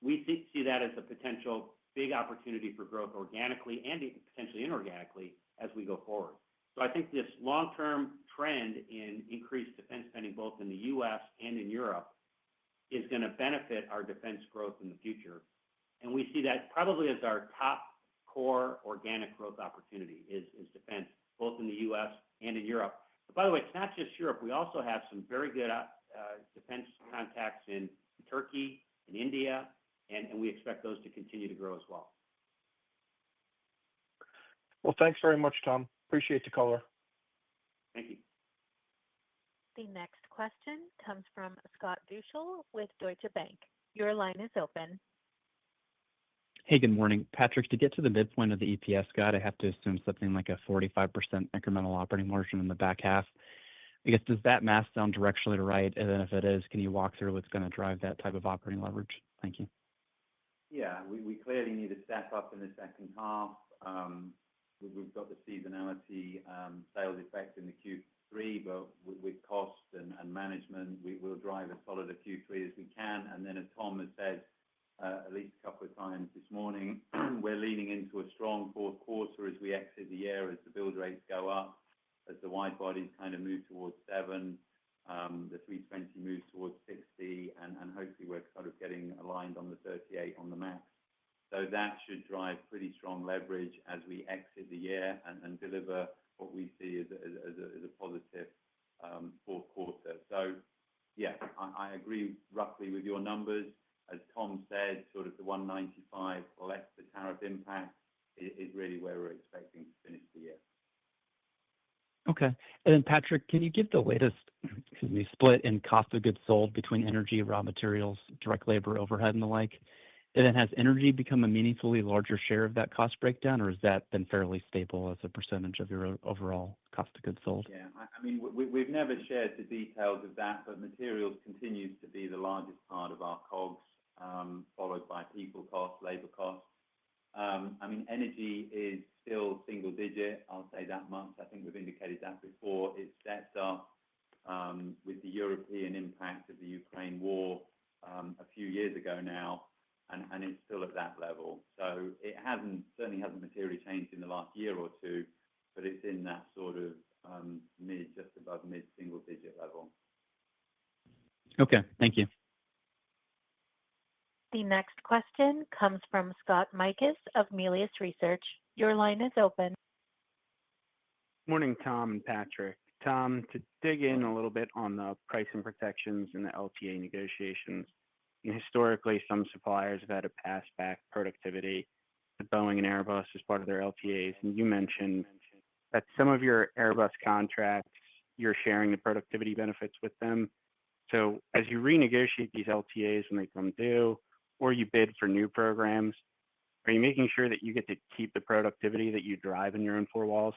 We see that as a potential big opportunity for growth organically and potentially inorganically as we go forward. So I think this long-term trend in increased defense spending, both in the U.S. and in Europe, is going to benefit our defense growth in the future. And we see that probably as our top core organic growth opportunity is defense, both in the U.S. and in Europe. But by the way, it's not just Europe. We also have some very good defense contacts in Turkey, in India, and we expect those to continue to grow as well. Well, thanks very much, Tom. Appreciate the color. Thank you. The next question comes from Scott Deuschle with Deutsche Bank. Your line is open. Hey, good morning. Patrick, to get to the midpoint of the EPS guide, I have to assume something like a 45% incremental operating margin in the back half. I guess, does that math sound directionally right? And then if it is, can you walk through what's going to drive that type of operating leverage? Thank you. Yeah, we clearly need a step up in the second half. We've got the seasonality sales effect in the Q3, but with cost and management, we will drive as solid a Q3 as we can. And then, as Tom has said at least a couple of times this morning, we're leaning into a strong fourth quarter as we exit the year, as the build rates go up, as the wide bodies kind of move towards 7, the 320 moves towards 60, and hopefully we're sort of getting aligned on the 38 on the max. So that should drive pretty strong leverage as we exit the year and deliver what we see as a positive fourth quarter. So, yeah, I agree roughly with your numbers. As Tom said, sort of the 195 less the tariff impact is really where we're expecting to finish the year. Okay. And then, Patrick, can you give the latest, split in cost of goods sold between energy, raw materials, direct labor, overhead, and the like? And then has energy become a meaningfully larger share of that cost breakdown, or has that been fairly stable as a percentage of your overall cost of goods sold? Yeah, I mean, we've never shared the details of that, but materials continues to be the largest part of our COGS, followed by people costs, labor costs. I mean, energy is still single digit, I'll say that much. I think we've indicated that before. It stepped up with the European impact of the Ukraine war a few years ago now, and it's still at that level. So it certainly hasn't materially changed in the last year or two, but it's in that sort of just above mid-single digit level. Okay, thank you. The next question comes from Scott Mikus of Melius Research. Your line is open. Morning, Tom and Patrick. Tom, to dig in a little bit on the pricing protections and the LTA negotiations, historically, some suppliers have had to pass back productivity to Boeing and Airbus as part of their LTAs. And you mentioned that some of your Airbus contracts, you're sharing the productivity benefits with them. So as you renegotiate these LTAs when they come due, or you bid for new programs, are you making sure that you get to keep the productivity that you drive in your own four walls?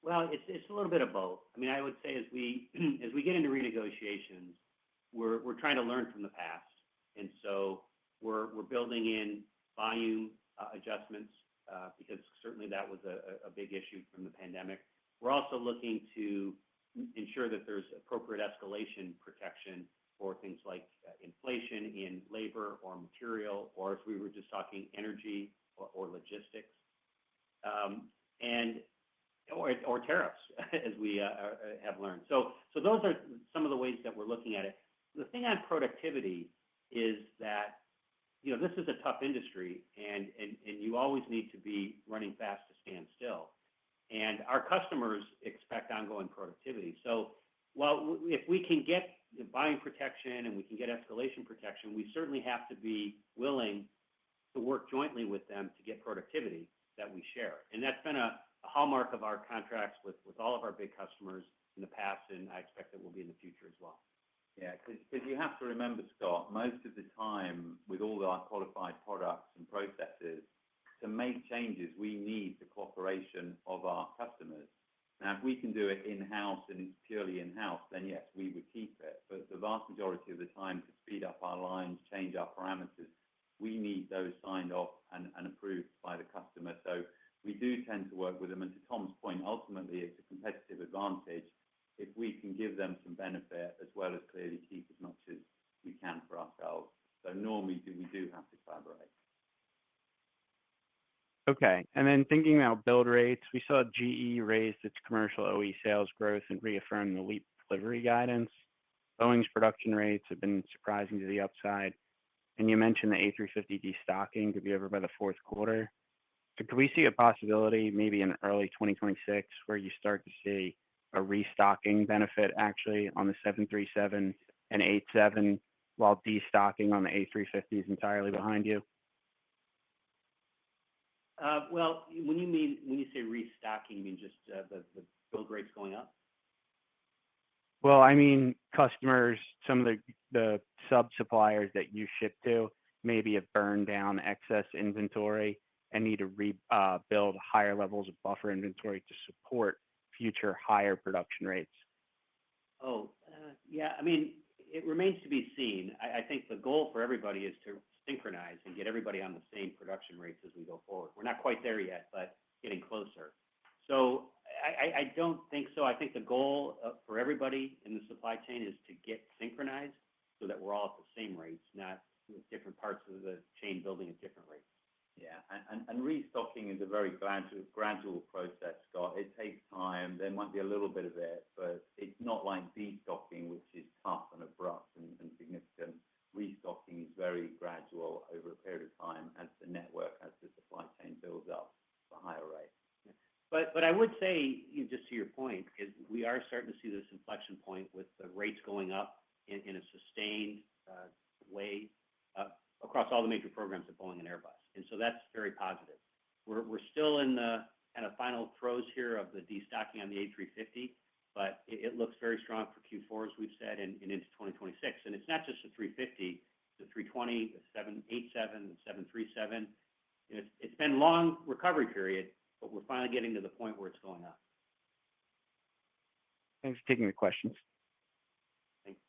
Well, it's a little bit of both. I mean, I would say as we as we get into renegotiations, we're trying to learn from the past, and so we're building in volume adjustments because certainly that was a big issue from the pandemic. We're also looking to ensure that there's appropriate escalation protection for things like inflation in labor or material, or if we were just talking energy or logistics, and or tariffs, as we have learned. So those are some of the ways that we're looking at it. The thing on productivity is that this is a tough industry, and you always need to be running fast to stand still. And our customers expect ongoing productivity. So while if we can get volume protection and we can get escalation protection, we certainly have to be willing to work jointly with them to get productivity that we share. And that's been a hallmark of our contracts with all of our big customers in the past, and I expect it will be in the future as well. Yeah, because you have to remember, Scott, most of the time with all our qualified products and processes, to make changes, we need the cooperation of our customers. Now, if we can do it in-house and it's purely in-house, then yes, we would keep it. But the vast majority of the time, to speed up our lines, change our parameters, we need those signed off and approved by the customer. So we do tend to work with them. And to Tom's point, ultimately, it's a competitive advantage if we can give them some benefit as well as clearly keep as much as we can for ourselves. So normally we do have to collaborate. Okay. And then thinking about build rates, we saw GE raised its commercial OE sales growth and reaffirmed the LEAP delivery guidance. Boeing's production rates have been surprising to the upside. And you mentioned the A350 destocking could be over by the fourth quarter. So could we see a possibility maybe in early 2026 where you start to see a restocking benefit actually on the 737 and 87 while destocking on the A350 is entirely behind you? Well, when you say restocking, you mean just the build rates going up? Well, I mean, customers, some of the sub-suppliers that you ship to maybe have burned down excess inventory and need to rebuild higher levels of buffer inventory to support future higher production rates. Yeah. I mean, it remains to be seen. I think the goal for everybody is to synchronize and get everybody on the same production rates as we go forward. We're not quite there yet, but getting closer. So I don't think so. I think the goal for everybody in the supply chain is to get synchronized so that we're all at the same rates, not with different parts of the chain building at different rates. Yeah, and restocking is a very gradual process, Scott. It takes time. There might be a little bit of it, but it's not like destocking, which is tough and abrupt and significant. Restocking is very gradual over a period of time as the network, as the supply chain builds up at a higher rate. But I would say, just to your point, is we are starting to see this inflection point with the rates going up in a sustained way across all the major programs at Boeing and Airbus. And so that's very positive. We're still in the kind of final throes here of the destocking on the A350, but it looks very strong for Q4, as we've said, and into 2026. And it's not just the 350, the 320, the 787, the 737. It's been a long recovery period, but we're finally getting to the point where it's going up. Thanks for taking the questions. Thanks.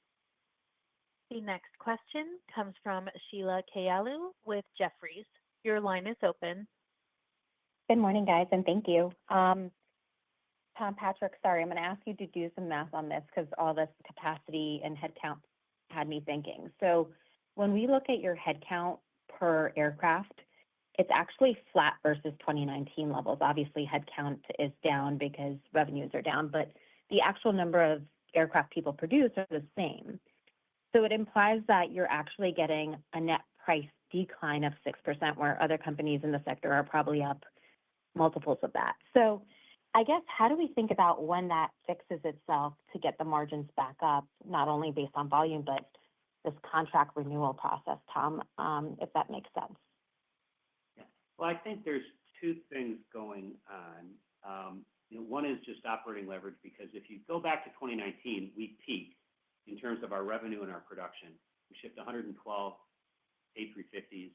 The next question comes from Sheila Kahyaoglu with Jefferies. Your line is open. Good morning, guys, and thank you. Tom, Patrick, sorry, I'm going to ask you to do some math on this because all this capacity and headcount had me thinking. So when we look at your headcount per aircraft, it's actually flat versus 2019 levels. Obviously, headcount is down because revenues are down, but the actual number of aircraft people produce are the same. So it implies that you're actually getting a net price decline of 6%, where other companies in the sector are probably up multiples of that. So I guess, how do we think about when that fixes itself to get the margins back up, not only based on volume, but this contract renewal process, Tom, if that makes sense? Well, I think there's two things going on. One is just operating leverage, because if you go back to 2019, we peaked in terms of our revenue and our production. We shipped 112 A350s,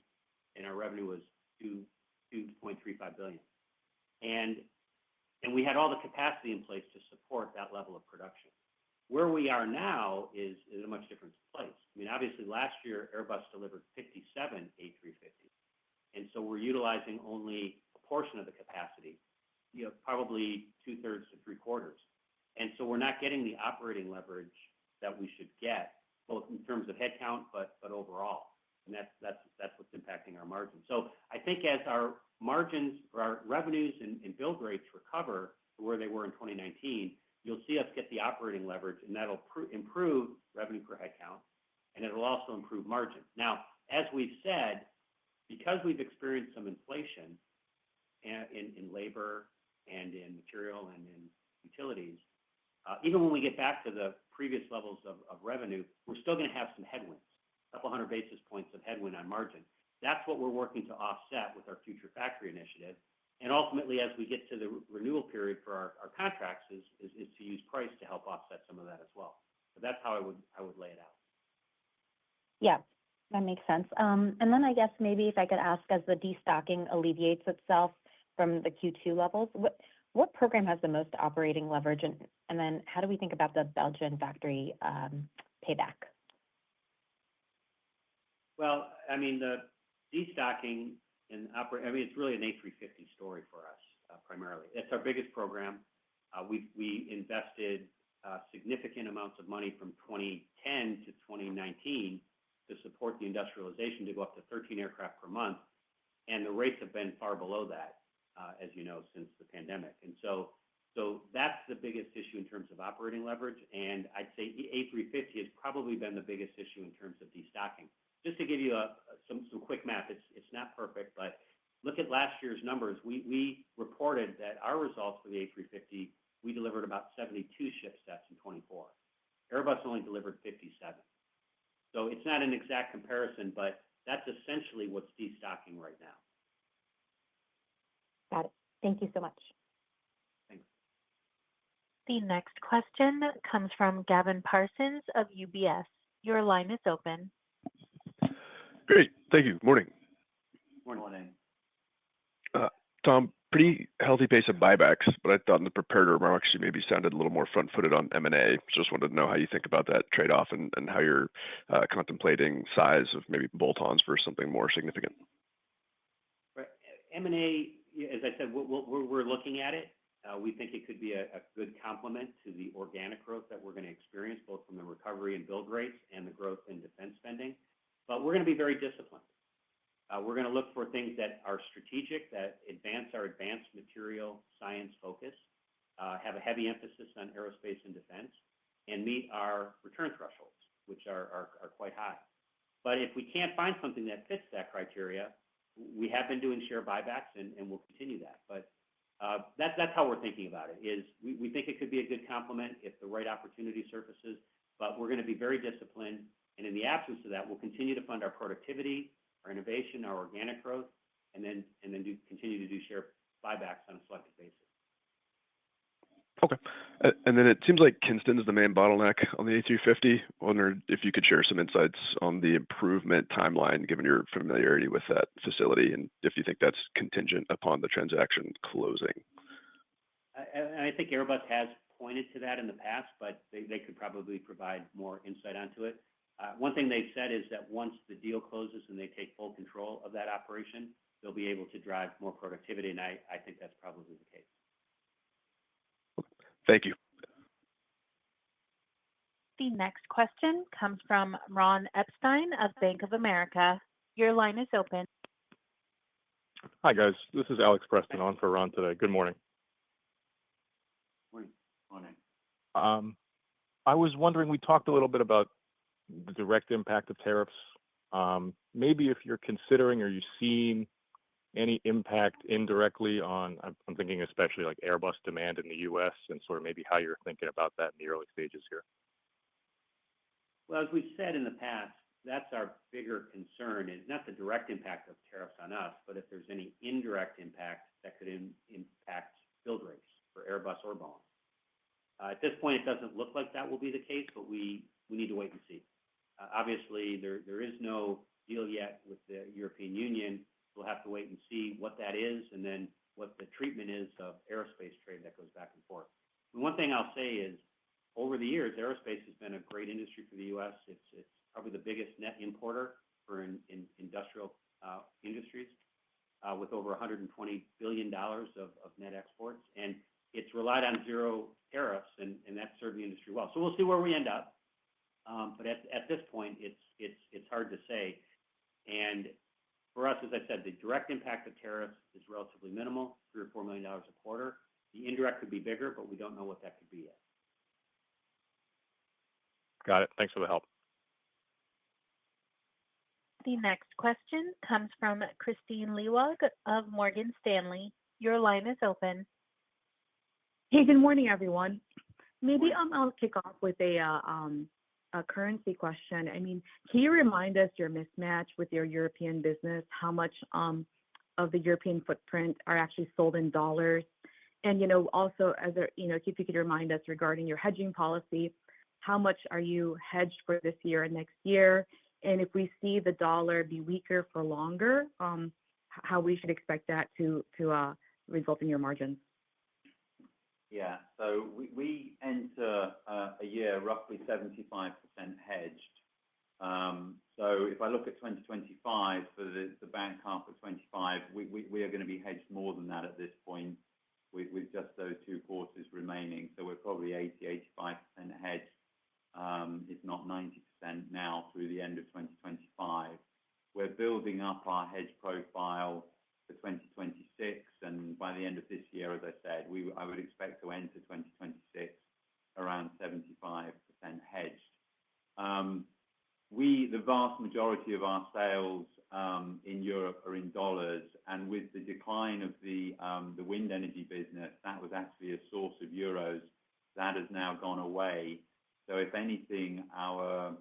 and our revenue was $2.35 billion. And And we had all the capacity in place to support that level of production. Where we are now is a much different place. I mean, obviously, last year, Airbus delivered 57 A350s. And so we're utilizing only a portion of the capacity, probably 2/3 to 3/4. And so we're not getting the operating leverage that we should get, both in terms of headcount, but overall. And that's what's impacting our margins. So I think as our margins or our revenues and build rates recover to where they were in 2019, you'll see us get the operating leverage, and that'll improve revenue per headcount, and it'll also improve margin. Now, as we've said, because we've experienced some inflation in labor and in material and in utilities, even when we get back to the previous levels of revenue, we're still going to have some headwinds, a couple hundred basis points of headwind on margin. That's what we're working to offset with our Future Factory initiative. And ultimately, as we get to the renewal period for our contracts, is to use price to help offset some of that as well. So that's how I would lay it out. Yeah, that makes sense. And then I guess maybe if I could ask, as the destocking alleviates itself from the Q2 levels, what program has the most operating leverage? And then how do we think about the Belgian factory payback? Well, I mean, the destocking it's really an A350 story for us primarily. It's our biggest program. We invested significant amounts of money from 2010 to 2019 to support the industrialization to go up to 13 aircraft per month, and the rates have been far below that, as you know, since the pandemic. And so that's the biggest issue in terms of operating leverage, and I'd say A350 has probably been the biggest issue in terms of destocking. Just to give you some quick math, it's not perfect, but look at last year's numbers. We reported that our results for the A350, we delivered about 72 ship sets in 24. Airbus only delivered 57. So it's not an exact comparison, but that's essentially what's destocking right now. Got it. Thank you so much. Thanks. The next question comes from Gavin Parsons of UBS. Your line is open. Great. Thank you. Morning. Morning. Tom, pretty healthy pace of buybacks, but I thought in the prepared remarks you maybe sounded a little more front-footed on M&A. Just wanted to know how you think about that trade-off and how you're contemplating size of maybe bolt-ons for something more significant. Right. M&A, as I said, we're looking at it. We think it could be a good complement to the organic growth that we're going to experience, both from the recovery and build rates and the growth in defense spending. But we're going to be very disciplined. We're going to look for things that are strategic, that advance our advanced material science focus, have a heavy emphasis on aerospace and defense, and meet our return thresholds, which are quite high. But if we can't find something that fits that criteria, we have been doing share buybacks, and we'll continue that. But that's how we're thinking about it, is we think it could be a good complement if the right opportunity surfaces, but we're going to be very disciplined. And in the absence of that, we'll continue to fund our productivity, our innovation, our organic growth, and then continue to do share buybacks on a selective basis. Okay. And then it seems like Kinston is the main bottleneck on the A350. I wonder if you could share some insights on the improvement timeline, given your familiarity with that facility, and if you think that's contingent upon the transaction closing. I think Airbus has pointed to that in the past, but they could probably provide more insight onto it. One thing they've said is that once the deal closes and they take full control of that operation, they'll be able to drive more productivity, and I think that's probably the case. Thank you. The next question comes from Ron Epstein of Bank of America. Your line is open. Hi, guys. This is Alex Preston on for Ron today. Good morning. Morning. I was wondering, we talked a little bit about the direct impact of tariffs. Maybe if you're considering or you've seen any impact indirectly on, I'm thinking especially like Airbus demand in the U.S. and sort of maybe how you're thinking about that in the early stages here. Well, as we've said in the past, that's our bigger concern, is not the direct impact of tariffs on us, but if there's any indirect impact that could impact build rates for Airbus or Boeing. At this point, it doesn't look like that will be the case, but we need to wait and see. Obviously, there is no deal yet with the European Union. We'll have to wait and see what that is, and then what the treatment is of aerospace trade that goes back and forth. And one thing I'll say is, over the years, aerospace has been a great industry for the U.S. It's probably the biggest net importer for in industrial industries, with over $120 billion of net exports. And it's relied on zero tariffs, and that's served the industry well. So we'll see where we end up. But at this point, it's hard to say. And for us, as I said, the direct impact of tariffs is relatively minimal, $3 or $4 million a quarter. The indirect could be bigger, but we don't know what that could be yet. Got it. Thanks for the help. The next question comes from Kristine Liwag of Morgan Stanley. Your line is open. Hey, good morning, everyone. Maybe I'll kick off with a currency question. I mean, can you remind us your mismatch with your European business? How much of the European footprint are actually sold in dollars? And also, if you could remind us regarding your hedging policy, how much are you hedged for this year and next year? And if we see the dollar be weaker for longer, how we should expect that to result in your margins? Yeah, so we enter a year roughly 75% hedged. So if I look at 2025 for the back half of 25, we are going to be hedged more than that at this point with just those 2 quarters remaining. So we're probably 80-85% hedged, if not 90% now through the end of 2025. We're building up our hedge profile for 2026, and by the end of this year, as I said, I would expect to enter 2026 around 75% hedged. The vast majority of our sales in Europe are in dollars, and with the decline of the wind energy business, that was actually a source of euros. That has now gone away. So if anything, our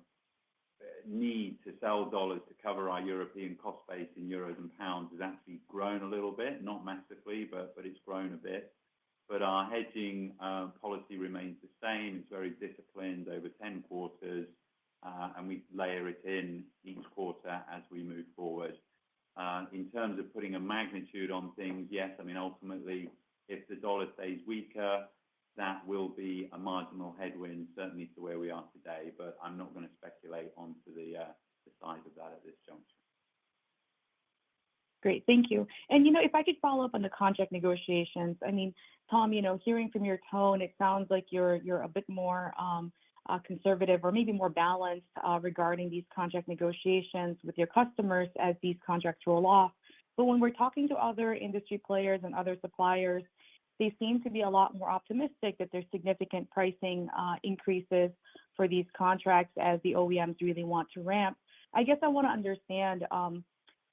need to sell dollars to cover our European cost base in euros and pounds has actually grown a little bit, not massively, but it's grown a bit. But our hedging policy remains the same. It's very disciplined over 10 quarters, and we layer it in each quarter as we move forward. In terms of putting a magnitude on things, yes, I mean, ultimately, if the dollar stays weaker, that will be a marginal headwind, certainly to where we are today, but I'm not going to speculate onto the size of that at this juncture. Great, thank you. And if I could follow up on the contract negotiations, I mean, Tom, hearing from your tone, it sounds like you're a bit more conservative or maybe more balanced regarding these contract negotiations with your customers as these contracts roll off. But when we're talking to other industry players and other suppliers, they seem to be a lot more optimistic that there's significant pricing increases for these contracts as the OEMs really want to ramp. I guess I want to understand,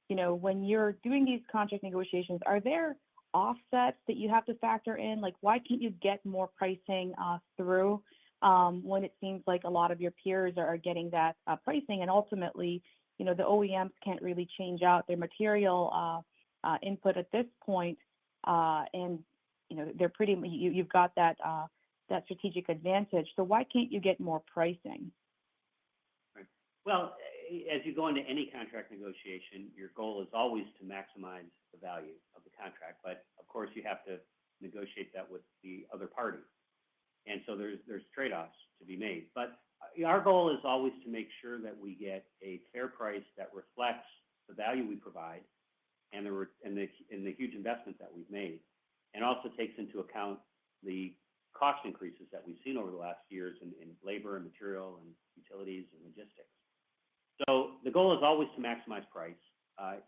when you're doing these contract negotiations, are there offsets that you have to factor in? Like, why can't you get more pricing through when it seems like a lot of your peers are getting that pricing? And ultimately, the OEMs can't really change out their material input at this point, and they're you've got that strategic advantage. So why can't you get more pricing? Right. Well, as you go into any contract negotiation, your goal is always to maximize the value of the contract. But of course, you have to negotiate that with the other party. And so there's trade-offs to be made. But our goal is always to make sure that we get a fair price that reflects the value we provide and the huge investment that we've made, and also takes into account the cost increases that we've seen over the last years in labor and material and utilities and logistics. So the goal is always to maximize price,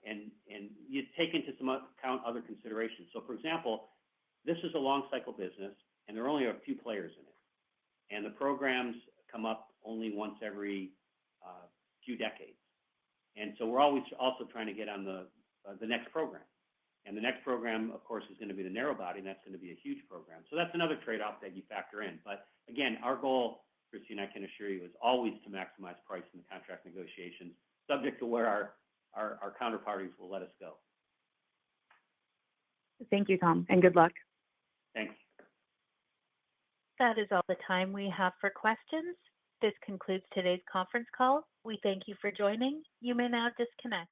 and you take into some account other considerations. So, for example, this is a long cycle business, and there are only a few players in it, and the programs come up only once every few decades. And so we're always also trying to get on the next program. And the next program, of course, is going to be the narrow body, and that's going to be a huge program. So that's another trade-off that you factor in. But again, our goal, Christine, I can assure you, is always to maximize price in the contract negotiations, subject to where our counterparties will let us go. Thank you, Tom, and good luck. Thanks. That is all the time we have for questions. This concludes today's conference call. We thank you for joining. You may now disconnect.